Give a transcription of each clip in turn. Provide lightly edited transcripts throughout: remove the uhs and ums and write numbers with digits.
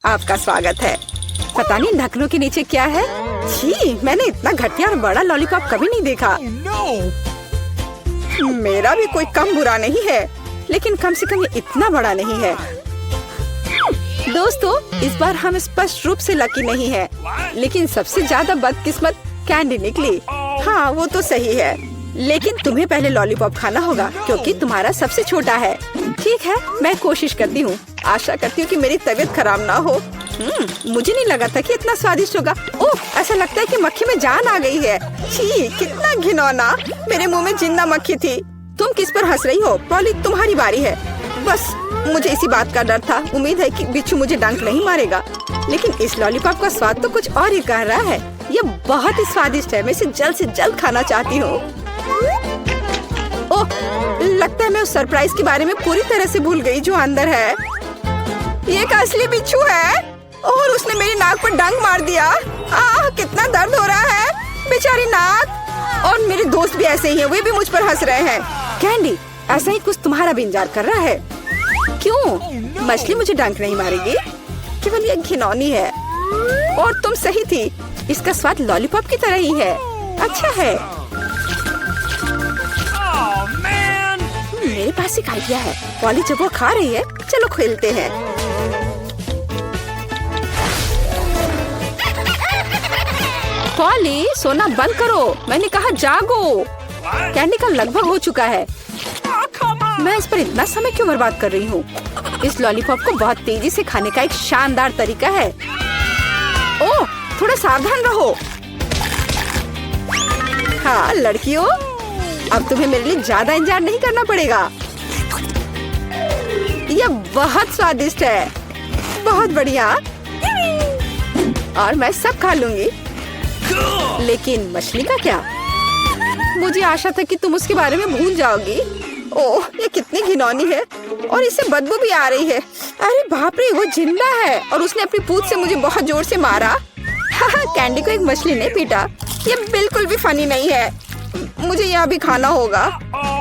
आपका स्वागत है। पता नहीं ढक्कनों के नीचे क्या है। छी, मैंने इतना घटिया और बड़ा लॉलीपॉप कभी नहीं देखा। मेरा भी कोई कम बुरा नहीं है, लेकिन कम से कम ये इतना बड़ा नहीं है। दोस्तों, इस बार हम स्पष्ट रूप से लकी नहीं है, लेकिन सबसे ज्यादा बदकिस्मत कैंडी निकली। हाँ, वो तो सही है, लेकिन तुम्हें पहले लॉलीपॉप खाना होगा क्योंकि तुम्हारा सबसे छोटा है। ठीक है, मैं कोशिश करती हूँ। आशा करती हूँ कि मेरी तबीयत खराब ना हो। मुझे नहीं लगा था कि इतना स्वादिष्ट होगा। ओह, ऐसा लगता है कि मक्खी में जान आ गई है। छी, कितना घिनौना। मेरे मुंह में जिंदा मक्खी थी। तुम किस पर हंस रही हो? पॉली, तुम्हारी बारी है। बस मुझे इसी बात का डर था। उम्मीद है कि बिच्छू मुझे डंक नहीं मारेगा। लेकिन इस लॉलीपॉप का स्वाद तो कुछ और ही कह रहा है। ये बहुत ही स्वादिष्ट है। मैं इसे जल्द से जल्द खाना चाहती हूँ। ओह, लगता है मैं उस सरप्राइज के बारे में पूरी तरह से भूल गई जो अंदर है। ये एक असली बिच्छू है और उसने मेरी नाक पर डंक मार दिया। कितना दर्द हो रहा है, बेचारी नाक। और मेरे दोस्त भी ऐसे ही हैं, वे भी मुझ पर हंस रहे हैं। कैंडी, ऐसा ही कुछ तुम्हारा भी इंतजार कर रहा है। क्यों? मछली मुझे डंक नहीं मारेगी, केवल ये घिनौनी है। और तुम सही थी, इसका स्वाद लॉलीपॉप की तरह ही है। अच्छा है। मेरे पास एक आइडिया है। पॉली जब वो खा रही है, चलो खेलते हैं। पॉली, सोना बंद करो, मैंने कहा जागो। कैंडी का लगभग हो चुका है। मैं इस पर इतना समय क्यों बर्बाद कर रही हूँ? इस लॉलीपॉप को बहुत तेजी से खाने का एक शानदार तरीका है। ओह, थोड़ा सावधान रहो। हाँ लड़कियों, अब तुम्हें मेरे लिए ज्यादा इंतजार नहीं करना पड़ेगा। यह बहुत स्वादिष्ट है, बहुत बढ़िया। और मैं सब खा लूंगी। लेकिन मछली का क्या? मुझे आशा था कि तुम उसके बारे में भूल जाओगी। ओह, ये कितनी घिनौनी है और इससे बदबू भी आ रही है। अरे बाप रे, वो जिंदा है और उसने अपनी पूंछ से मुझे बहुत जोर से मारा। कैंडी को एक मछली ने पीटा। ये बिल्कुल भी फनी नहीं है। मुझे यह भी खाना होगा।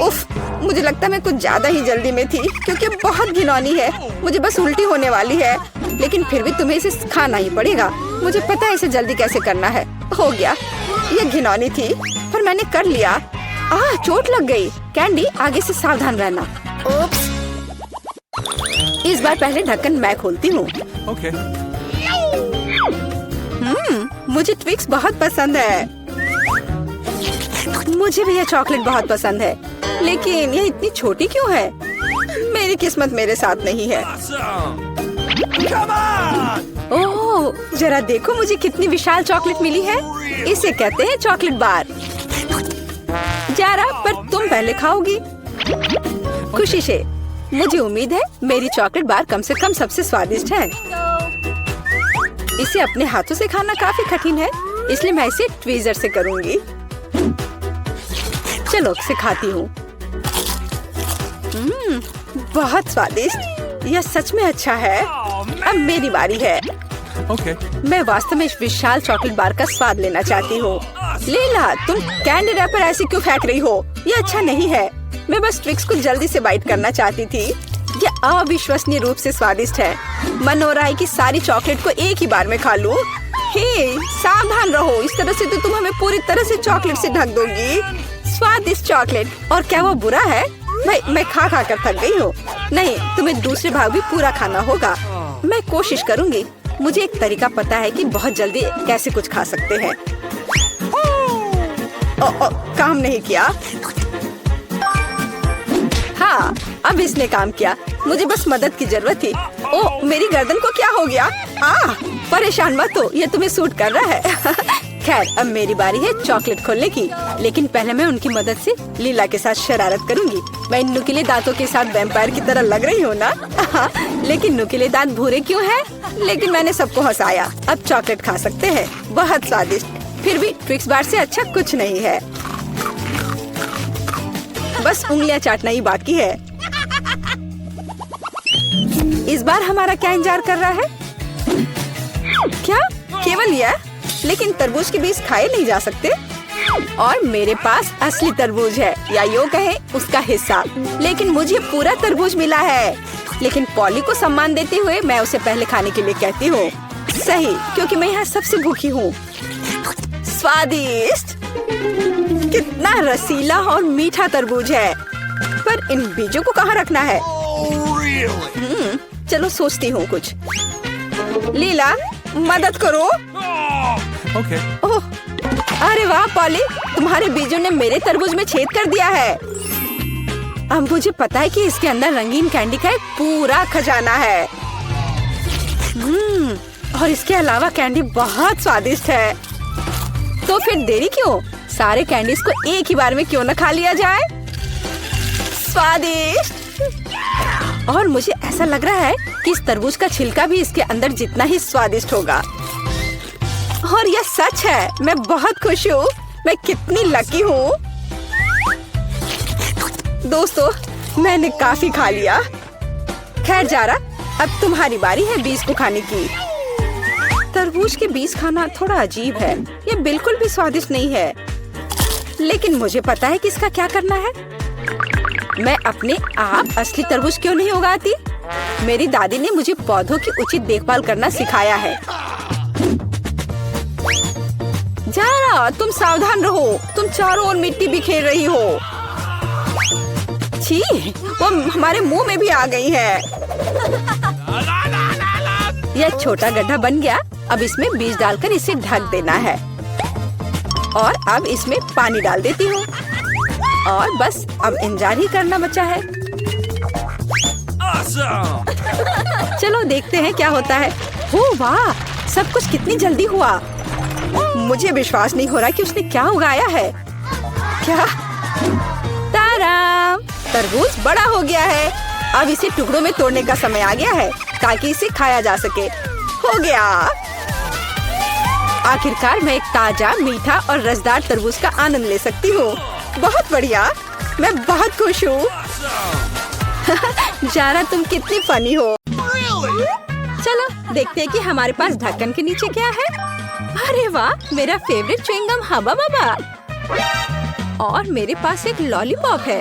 उफ, मुझे लगता है मैं कुछ ज्यादा ही जल्दी में थी क्योंकि बहुत घिनौनी है। मुझे बस उल्टी होने वाली है, लेकिन फिर भी तुम्हें इसे खाना ही पड़ेगा। मुझे पता है इसे जल्दी कैसे करना है। हो गया, ये घिनौनी थी पर मैंने कर लिया। चोट लग गई। कैंडी, आगे से सावधान रहना। उप्स। इस बार पहले ढक्कन मैं खोलती हूँ। Okay. मुझे ट्विक्स बहुत पसंद है। मुझे भी यह चॉकलेट बहुत पसंद है, लेकिन यह इतनी छोटी क्यों है? मेरी किस्मत मेरे साथ नहीं है। Come on! ओह, जरा देखो मुझे कितनी विशाल चॉकलेट मिली है। इसे कहते हैं चॉकलेट बार। जरा, पर तुम पहले खाओगी। खुशी से। मुझे उम्मीद है मेरी चॉकलेट बार कम से कम सबसे स्वादिष्ट है। इसे अपने हाथों से खाना काफी कठिन है, इसलिए मैं इसे ट्वीजर से करूंगी। चलो सिखाती हूँ। बहुत स्वादिष्ट। यह सच में अच्छा है। अब मेरी बारी है। Okay. मैं वास्तव में इस विशाल चॉकलेट बार का स्वाद लेना चाहती हूँ। लीला, तुम कैंडी रैपर ऐसे क्यों फेंक रही हो? ये अच्छा नहीं है। मैं बस ट्विक्स को जल्दी से बाइट करना चाहती थी। ये अविश्वसनीय रूप से स्वादिष्ट है। मन हो रहा है कि सारी चॉकलेट को एक ही बार में खा लूं। हे, सावधान रहो, इस तरह से तो तुम हमें पूरी तरह से चॉकलेट से ढक दोगी। स्वादिष्ट चॉकलेट। और क्या वो बुरा है? मैं खा खा कर थक गई हूँ। नहीं, तुम्हें दूसरे भाग भी पूरा खाना होगा। मैं कोशिश करूंगी। मुझे एक तरीका पता है कि बहुत जल्दी कैसे कुछ खा सकते हैं। काम नहीं किया। हाँ, अब इसने काम किया। मुझे बस मदद की जरूरत थी। ओह, मेरी गर्दन को क्या हो गया? परेशान मत हो, ये तुम्हें सूट कर रहा है। खैर, अब मेरी बारी है चॉकलेट खोलने की, लेकिन पहले मैं उनकी मदद से लीला के साथ शरारत करूंगी। मैं इन नुकीले दांतों के साथ वैम्पायर की तरह लग रही हूँ ना? लेकिन नुकीले दांत भूरे क्यों हैं? लेकिन मैंने सबको हंसाया। अब चॉकलेट खा सकते हैं। बहुत स्वादिष्ट। फिर भी ट्विक्स बार से अच्छा कुछ नहीं है। बस उंगलियां चाटना ही बाकी है। इस बार हमारा क्या इंतजार कर रहा है? क्या केवल यह? लेकिन तरबूज के बीज खाए नहीं जा सकते। और मेरे पास असली तरबूज है, या यूं कहें उसका हिस्सा। लेकिन मुझे पूरा तरबूज मिला है। लेकिन पॉली को सम्मान देते हुए मैं उसे पहले खाने के लिए कहती हूँ। सही, क्योंकि मैं यहाँ सबसे भूखी हूँ। स्वादिष्ट! कितना रसीला और मीठा तरबूज है। पर इन बीजों को कहाँ रखना है? Really? चलो सोचती हूँ कुछ। लीला, मदद करो। Okay. ओह, अरे वाह पॉली, तुम्हारे बीजों ने मेरे तरबूज में छेद कर दिया है। अब मुझे पता है कि इसके अंदर रंगीन कैंडी का एक पूरा खजाना है। और इसके अलावा कैंडी बहुत स्वादिष्ट है। तो फिर देरी क्यों? सारे कैंडीज को एक ही बार में क्यों न खा लिया जाए? स्वादिष्ट! और मुझे ऐसा लग रहा है कि इस तरबूज का छिलका भी इसके अंदर जितना ही स्वादिष्ट होगा। और यह सच है। मैं बहुत खुश हूँ। मैं कितनी लकी हूँ। दोस्तों, मैंने काफी खा लिया। खैर जारा, अब तुम्हारी बारी है बीज को खाने की। तरबूज के बीज खाना थोड़ा अजीब है। ये बिल्कुल भी स्वादिष्ट नहीं है। लेकिन मुझे पता है कि इसका क्या करना है। मैं अपने आप असली तरबूज क्यों नहीं उगाती? मेरी दादी ने मुझे पौधों की उचित देखभाल करना सिखाया है। जारा, तुम सावधान रहो। तुम चारों ओर मिट्टी बिखेर रही हो। छी, वो हमारे मुंह में भी आ गई है। यह छोटा गड्ढा बन गया। अब इसमें बीज डालकर इसे ढक देना है। और अब इसमें पानी डाल देती हूँ। और बस अब इंतजार ही करना बचा है। Awesome! चलो देखते हैं क्या होता है। हो वाह, सब कुछ कितनी जल्दी हुआ। मुझे विश्वास नहीं हो रहा कि उसने क्या उगाया है। क्या? ताराम! तरबूज बड़ा हो गया है। अब इसे टुकड़ों में तोड़ने का समय आ गया है ताकि इसे खाया जा सके। हो गया। आखिरकार मैं एक ताजा, मीठा और रसदार तरबूज का आनंद ले सकती हूँ। बहुत बढ़िया। मैं बहुत खुश हूँ। जारा, तुम कितनी फनी हो। चलो देखते हैं कि हमारे पास ढक्कन के नीचे क्या है। अरे वाह, मेरा फेवरेट च्युइंगम हबा बबा। और मेरे पास एक लॉलीपॉप है।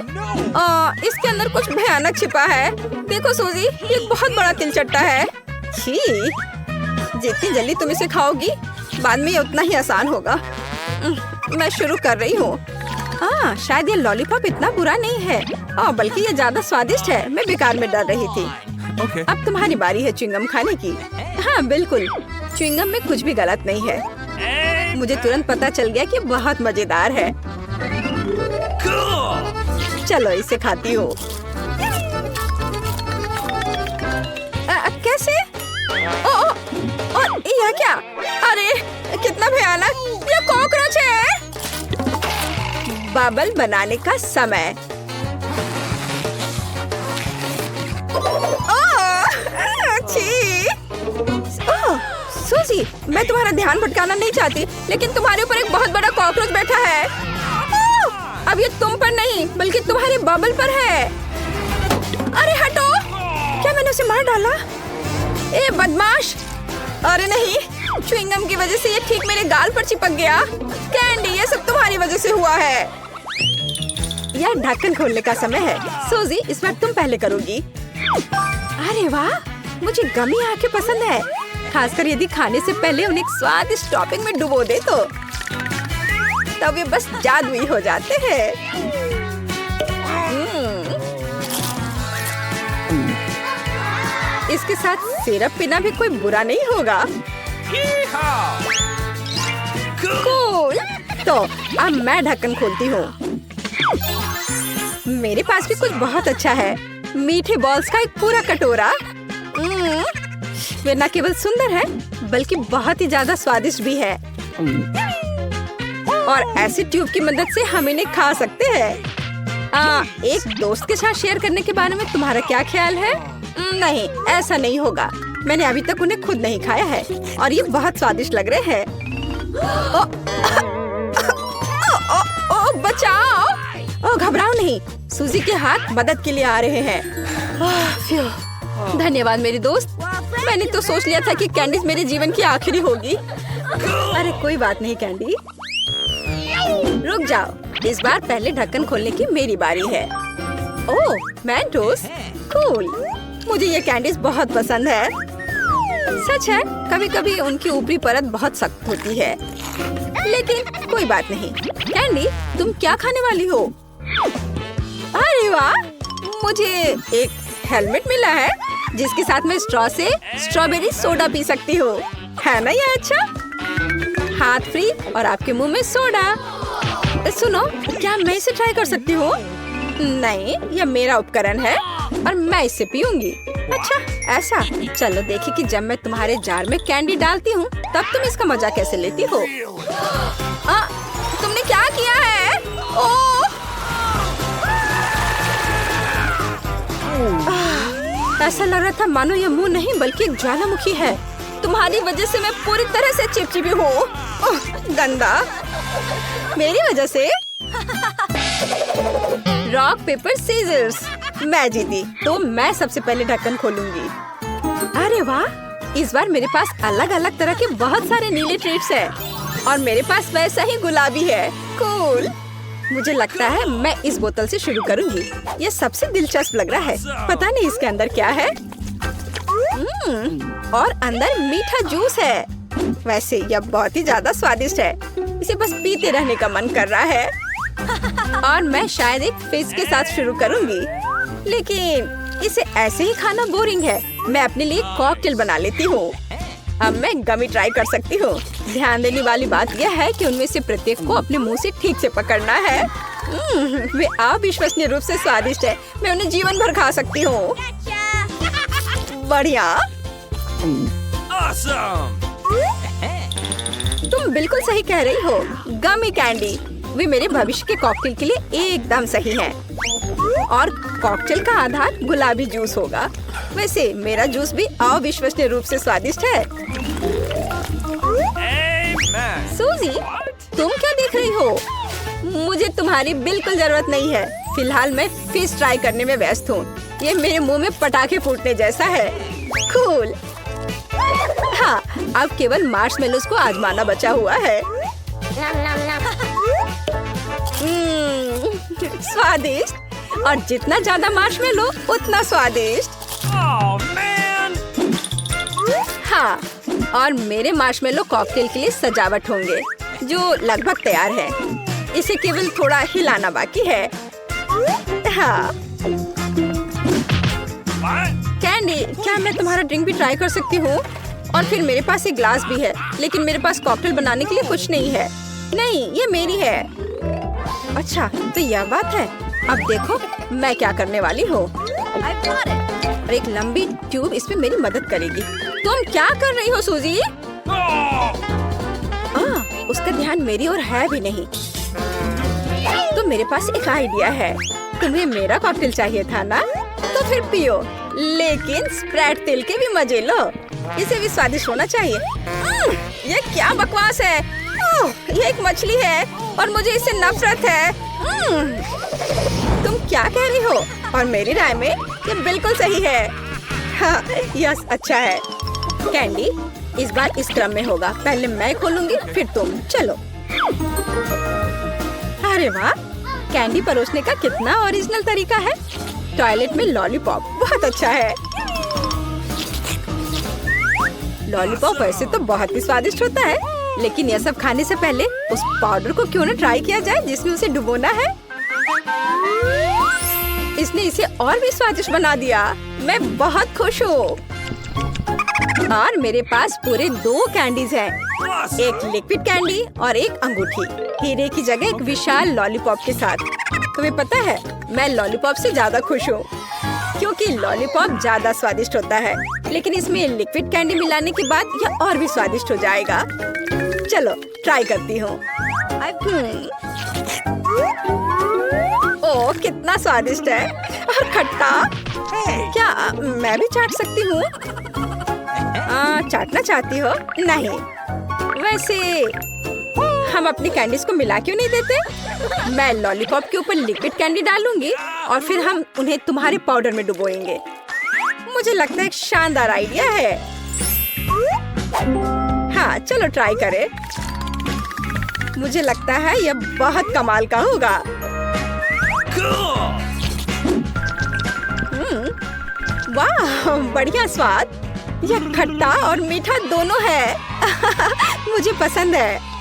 इसके अंदर कुछ भयानक छिपा है। देखो सूजी, ये बहुत बड़ा तिलचट्टा है। छी, जितनी जल्दी तुम इसे खाओगी, बाद में ये उतना ही आसान होगा। मैं शुरू कर रही हूँ। शायद ये लॉलीपॉप इतना बुरा नहीं है, बल्कि ये ज्यादा स्वादिष्ट है। मैं बेकार में डर रही थी। Okay. अब तुम्हारी बारी है च्युइंगम खाने की। हाँ बिल्कुल, च्युइंगम में कुछ भी गलत नहीं है। मुझे तुरंत पता चल गया कि बहुत मजेदार है। Cool! चलो इसे खाती हूँ। कैसे? यह क्या? अरे कितना भयानक! यह कॉकरोच है। बबल बनाने का समय। सूजी, मैं तुम्हारा ध्यान भटकाना नहीं चाहती, लेकिन तुम्हारे ऊपर एक बहुत बड़ा कॉकरोच बैठा है। अब ये तुम पर नहीं, बल्कि तुम्हारे बबल पर है। अरे हटो! क्या मैंने उसे मार डाला? ए बदमाश! अरे नहीं, च्युइंगम की वजह से ये ठीक मेरे गाल पर चिपक गया। कैंडी, ये सब तुम्हारी वजह से हुआ है। यह ढक्कन खोलने का समय है। सूजी, इस बार तुम पहले करोगी। अरे वाह, मुझे गमी आके पसंद है, खासकर यदि खाने से पहले उन्हें स्वादिष्ट टॉपिंग में डुबो दे तो। तब ये बस जादुई हो जाते हैं। इसके साथ सिरप पीना भी कोई बुरा नहीं होगा। Yeehaw! कूल। तो अब मैं ढक्कन खोलती हूँ। मेरे पास भी कुछ बहुत अच्छा है। मीठे बॉल्स का एक पूरा कटोरा। वे न केवल सुंदर है, बल्कि बहुत ही ज्यादा स्वादिष्ट भी है। और ऐसी ट्यूब की मदद से हम इन्हें खा सकते हैं। एक दोस्त के साथ शेयर करने के बारे में तुम्हारा क्या ख्याल है? नहीं, ऐसा नहीं होगा। मैंने अभी तक उन्हें खुद नहीं खाया है और ये बहुत स्वादिष्ट लग रहे हैं। बचाओ! घबराओ नहीं, सूजी के हाथ मदद के लिए आ रहे हैं। धन्यवाद मेरी दोस्त। मैंने तो सोच लिया था कि कैंडीज मेरे जीवन की आखिरी होगी। अरे कोई बात नहीं कैंडी, रुक जाओ। इस बार पहले ढक्कन खोलने की मेरी बारी है। ओह, मेंटोस, कूल। मुझे ये कैंडीज बहुत पसंद है। सच है, कभी कभी उनकी ऊपरी परत बहुत सख्त होती है, लेकिन कोई बात नहीं। कैंडी, तुम क्या खाने वाली हो? अरे वाह, मुझे एक हेलमेट मिला है जिसके साथ मैं स्ट्रॉ से स्ट्रॉबेरी सोडा पी सकती हूँ। है ना ये अच्छा? हाथ फ्री और आपके मुंह में सोडा। सुनो, क्या मैं इसे ट्राई कर सकती हूँ? नहीं, यह मेरा उपकरण है और मैं इसे पीऊंगी। अच्छा ऐसा? चलो देखिए कि जब मैं तुम्हारे जार में कैंडी डालती हूँ तब तुम इसका मजा कैसे लेती हो। तुमने क्या किया है? ओह! ऐसा लग रहा था मानो ये मुंह नहीं बल्कि एक ज्वालामुखी है। तुम्हारी वजह से मैं पूरी तरह से चिपचिपी हूँ। गंदा। मेरी वजह से? Rock paper scissors. मैं जीती, तो मैं सबसे पहले ढक्कन खोलूंगी। अरे वाह, इस बार मेरे पास अलग अलग तरह के बहुत सारे नीले ट्रीट्स हैं और मेरे पास वैसा ही गुलाबी है। कूल। मुझे लगता है मैं इस बोतल से शुरू करूंगी। ये सबसे दिलचस्प लग रहा है। पता नहीं इसके अंदर क्या है। और अंदर मीठा जूस है। वैसे यह बहुत ही ज्यादा स्वादिष्ट है। इसे बस पीते रहने का मन कर रहा है। और मैं शायद एक फिश के साथ शुरू करूंगी, लेकिन इसे ऐसे ही खाना बोरिंग है। मैं अपने लिए कॉकटेल बना लेती हूँ। अब मैं गमी ट्राई कर सकती हूँ। ध्यान देने वाली बात यह है कि उनमें से प्रत्येक को अपने मुंह से ठीक से पकड़ना है। वे अविश्वसनीय रूप से स्वादिष्ट है। मैं उन्हें जीवन भर खा सकती हूँ। बढ़िया। Awesome! तुम बिल्कुल सही कह रही हो। गमी कैंडी वे मेरे भविष्य के कॉकटेल के लिए एकदम सही है। और कॉकटेल का आधार गुलाबी जूस होगा। वैसे मेरा जूस भी अविश्वसनीय रूप से स्वादिष्ट है। Amen. सूजी, तुम क्या देख रही हो? मुझे तुम्हारी बिल्कुल जरूरत नहीं है। फिलहाल मैं फिश ट्राई करने में व्यस्त हूँ। ये मेरे मुंह में पटाखे फूटने जैसा है। कूल। हाँ, अब केवल मार्शमेलोस को आजमाना बचा हुआ है। स्वादिष्ट। और जितना ज्यादा मार्शमेलो उतना स्वादिष्ट। Oh man! हाँ, और मेरे मार्शमेलो कॉकटेल के लिए सजावट होंगे, जो लगभग तैयार है। इसे केवल थोड़ा हिलाना बाकी है। हाँ। What? कैंडी, क्या मैं तुम्हारा ड्रिंक भी ट्राई कर सकती हूँ? और फिर मेरे पास एक ग्लास भी है, लेकिन मेरे पास कॉकटेल बनाने के लिए कुछ नहीं है। नहीं, ये मेरी है। अच्छा, तो यह बात है। अब देखो मैं क्या करने वाली हूँ। और एक लंबी ट्यूब इसमें मेरी मदद करेगी। तुम क्या कर रही हो सूजी? उसका ध्यान मेरी ओर है भी नहीं। तो मेरे पास एक आइडिया है। तुम्हें मेरा कॉकटेल चाहिए था ना? तो फिर पियो, लेकिन स्प्रेड तेल के भी मजे लो। इसे भी स्वादिष्ट होना चाहिए। ये क्या बकवास है? ये एक मछली है और मुझे इससे नफरत है। तुम क्या कह रही हो? और मेरी राय में ये बिल्कुल सही है। हाँ, यस, अच्छा है। कैंडी, इस बार इस क्रम में होगा। पहले मैं खोलूंगी, फिर तुम। चलो। अरे वाह, कैंडी परोसने का कितना ओरिजिनल तरीका है। टॉयलेट में लॉलीपॉप बहुत अच्छा है। लॉलीपॉप वैसे तो बहुत ही स्वादिष्ट होता है, लेकिन यह सब खाने से पहले उस पाउडर को क्यों न ट्राई किया जाए जिसमें उसे डुबोना है। इसने इसे और भी स्वादिष्ट बना दिया। मैं बहुत खुश हूँ। और मेरे पास पूरे 2 कैंडीज हैं। एक लिक्विड कैंडी और एक अंगूठी, हीरे की जगह एक विशाल लॉलीपॉप के साथ। तुम्हें पता है, मैं लॉलीपॉप से ज्यादा खुश हूँ, क्योंकि लॉलीपॉप ज्यादा स्वादिष्ट होता है, लेकिन इसमें लिक्विड कैंडी मिलाने के बाद यह और भी स्वादिष्ट हो जाएगा। चलो ट्राई करती हूँ। ओह, कितना स्वादिष्ट है। और खट्टा। क्या मैं भी चाट सकती हूँ? चाटना चाहती हो? नहीं। वैसे हम अपनी कैंडीज को मिला क्यों नहीं देते? मैं लॉलीपॉप के ऊपर लिक्विड कैंडी डालूंगी और फिर हम उन्हें तुम्हारे पाउडर में डुबोएंगे। मुझे लगता है एक शानदार आइडिया है। हाँ, चलो ट्राई करें। मुझे लगता है यह बहुत कमाल का होगा। वाह, बढ़िया स्वाद। यह खट्टा और मीठा दोनों है। मुझे पसंद है।